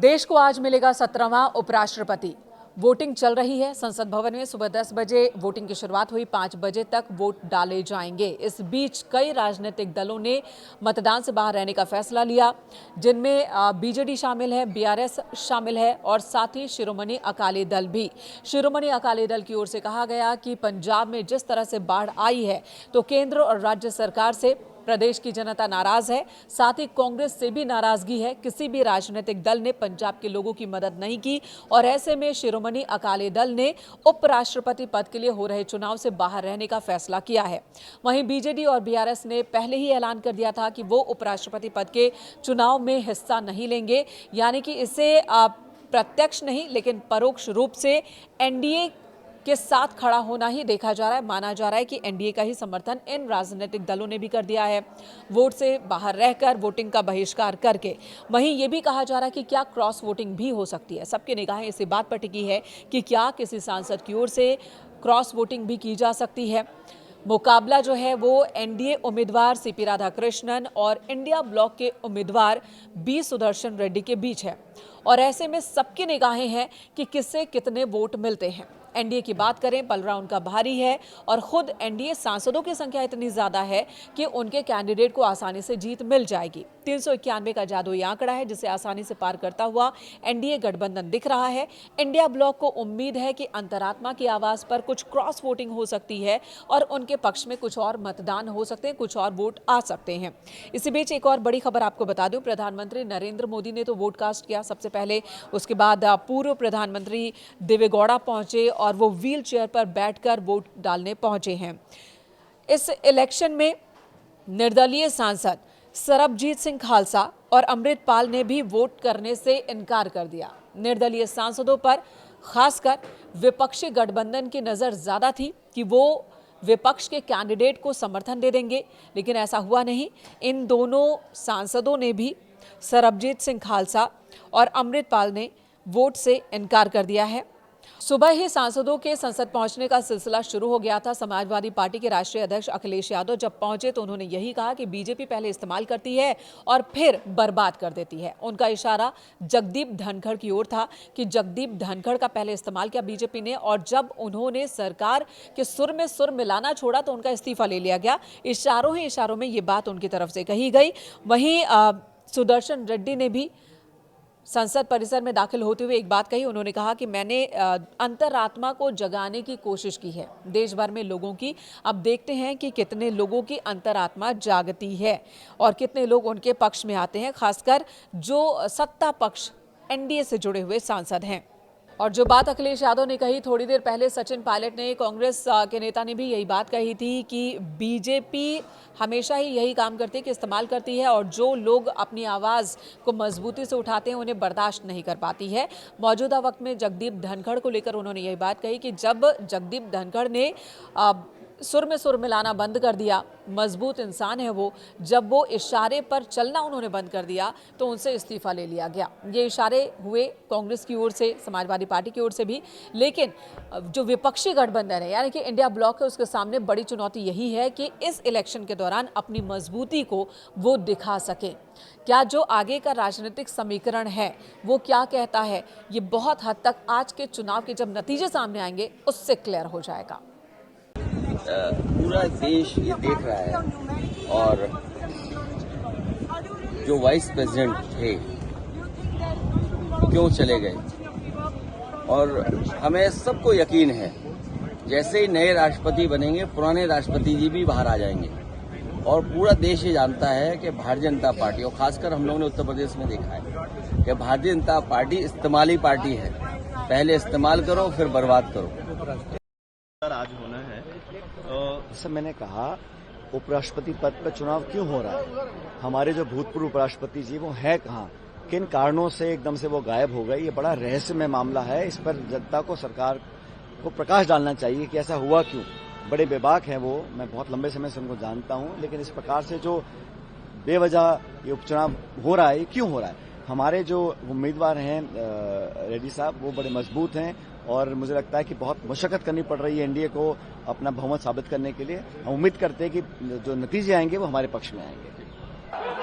देश को आज मिलेगा 17वां उपराष्ट्रपति। वोटिंग चल रही है। संसद भवन में सुबह 10 बजे वोटिंग की शुरुआत हुई। 5 बजे तक वोट डाले जाएंगे। इस बीच कई राजनीतिक दलों ने मतदान से बाहर रहने का फैसला लिया, जिनमें बीजेडी शामिल है, बीआरएस शामिल है और साथ ही शिरोमणि अकाली दल भी। शिरोमणि अकाली दल की ओर से कहा गया कि पंजाब में जिस तरह से बाढ़ आई है तो केंद्र और राज्य सरकार से प्रदेश की जनता नाराज है। साथ ही कांग्रेस से भी नाराजगी है। किसी भी राजनीतिक दल ने पंजाब के लोगों की मदद नहीं की और ऐसे में शिरोमणि अकाली दल ने उपराष्ट्रपति पद के लिए हो रहे चुनाव से बाहर रहने का फैसला किया है। वहीं बीजेडी और बीआरएस ने पहले ही ऐलान कर दिया था कि वो उपराष्ट्रपति पद के चुनाव में हिस्सा नहीं लेंगे, यानी कि इसे प्रत्यक्ष नहीं लेकिन परोक्ष रूप से एनडीए के साथ खड़ा होना ही देखा जा रहा है। माना जा रहा है कि एनडीए का ही समर्थन इन राजनीतिक दलों ने भी कर दिया है, वोट से बाहर रहकर वोटिंग का बहिष्कार करके। वहीं ये भी कहा जा रहा है कि क्या क्रॉस वोटिंग भी हो सकती है। सबकी निगाहें इसी बात पर टिकी है कि क्या किसी सांसद की ओर से क्रॉस वोटिंग भी की जा सकती है। मुकाबला जो है वो एनडीए उम्मीदवार सीपी राधाकृष्णन और इंडिया ब्लॉक के उम्मीदवार बी सुदर्शन रेड्डी के बीच है और ऐसे में सबकी निगाहें हैं कि किससे कितने वोट मिलते हैं। एनडीए की बात करें, पलड़ा उनका भारी है और खुद एनडीए सांसदों की संख्या इतनी ज्यादा है कि उनके कैंडिडेट को आसानी से जीत मिल जाएगी। 391 का जादुई आंकड़ा है जिसे आसानी से पार करता हुआ एनडीए गठबंधन दिख रहा है। इंडिया ब्लॉक को उम्मीद है कि अंतरात्मा की आवाज पर कुछ क्रॉस वोटिंग हो सकती है और उनके पक्ष में कुछ और मतदान हो सकते हैं, कुछ और वोट आ सकते हैं। इसी बीच एक और बड़ी खबर आपको बता दूं, प्रधानमंत्री नरेंद्र मोदी ने तो वोट कास्ट किया सबसे पहले। उसके बाद पूर्व प्रधानमंत्री देवेगौड़ा पहुंचे और वो व्हील चेयर पर बैठकर वोट डालने पहुंचे हैं। इस इलेक्शन में निर्दलीय सांसद सरबजीत सिंह खालसा और अमृतपाल ने भी वोट करने से इनकार कर दिया। निर्दलीय सांसदों पर खासकर विपक्षी गठबंधन की नजर ज्यादा थी कि वो विपक्ष के कैंडिडेट को समर्थन दे देंगे, लेकिन ऐसा हुआ नहीं। इन दोनों सांसदों ने भी, सरबजीत सिंह खालसा और अमृतपाल ने, वोट से इनकार कर दिया है। सुबह ही सांसदों के संसद पहुंचने का सिलसिला शुरू हो गया था। समाजवादी पार्टी के राष्ट्रीय अध्यक्ष अखिलेश यादव जब पहुंचे तो उन्होंने यही कहा कि बीजेपी पहले इस्तेमाल करती है और फिर बर्बाद कर देती है। उनका इशारा जगदीप धनखड़ की ओर था कि जगदीप धनखड़ का पहले इस्तेमाल किया बीजेपी ने और जब उन्होंने सरकार के सुर में सुर मिलाना छोड़ा तो उनका इस्तीफा ले लिया गया। इशारों ही इशारों में ये बात उनकी तरफ से कही गई। वहीं सुदर्शन रेड्डी ने भी संसद परिसर में दाखिल होते हुए एक बात कही। उन्होंने कहा कि मैंने अंतरात्मा को जगाने की कोशिश की है देश भर में लोगों की। अब देखते हैं कि कितने लोगों की अंतरात्मा जागती है और कितने लोग उनके पक्ष में आते हैं, खासकर जो सत्ता पक्ष एनडीए से जुड़े हुए सांसद हैं। और जो बात अखिलेश यादव ने कही थोड़ी देर पहले, सचिन पायलट ने, कांग्रेस के नेता ने भी यही बात कही थी कि बीजेपी हमेशा ही यही काम करती है कि इस्तेमाल करती है और जो लोग अपनी आवाज़ को मजबूती से उठाते हैं उन्हें बर्दाश्त नहीं कर पाती है। मौजूदा वक्त में जगदीप धनखड़ को लेकर उन्होंने यही बात कही कि जब जगदीप धनखड़ ने सुर में सुर मिलाना बंद कर दिया, मजबूत इंसान है वो, जब वो इशारे पर चलना उन्होंने बंद कर दिया तो उनसे इस्तीफा ले लिया गया। ये इशारे हुए कांग्रेस की ओर से, समाजवादी पार्टी की ओर से भी, लेकिन जो विपक्षी गठबंधन है यानी कि इंडिया ब्लॉक है, उसके सामने बड़ी चुनौती यही है कि इस इलेक्शन के दौरान अपनी मजबूती को वो दिखा सके। क्या जो आगे का राजनीतिक समीकरण है वो क्या कहता है, ये बहुत हद तक आज के चुनाव के जब नतीजे सामने आएंगे उससे क्लियर हो जाएगा। पूरा देश ये देख रहा है और जो वाइस प्रेसिडेंट थे क्यों चले गए और हमें सबको यकीन है जैसे ही नए राष्ट्रपति बनेंगे पुराने राष्ट्रपति जी भी बाहर आ जाएंगे और पूरा देश ये जानता है कि भारतीय जनता पार्टी, और खासकर हम लोगों ने उत्तर प्रदेश में देखा है कि भारतीय जनता पार्टी इस्तेमाली पार्टी है। पहले इस्तेमाल करो फिर बर्बाद करो। आज होना है जैसे मैंने कहा, उपराष्ट्रपति पद पर चुनाव क्यों हो रहा है? हमारे जो भूतपूर्व उपराष्ट्रपति जी वो है कहाँ, किन कारणों से एकदम से वो गायब हो गए? ये बड़ा रहस्यमय मामला है। इस पर जनता को, सरकार को प्रकाश डालना चाहिए कि ऐसा हुआ क्यों। बड़े बेबाक हैं वो, मैं बहुत लंबे समय से उनको जानता हूं, लेकिन इस प्रकार से जो बेवजह ये उपचुनाव हो रहा है, ये क्यों हो रहा है? हमारे जो उम्मीदवार हैं रेड्डी साहब, वो बड़े मजबूत हैं और मुझे लगता है कि बहुत मशक्कत करनी पड़ रही है एनडीए को अपना बहुमत साबित करने के लिए। हम उम्मीद करते हैं कि जो नतीजे आएंगे वो हमारे पक्ष में आएंगे।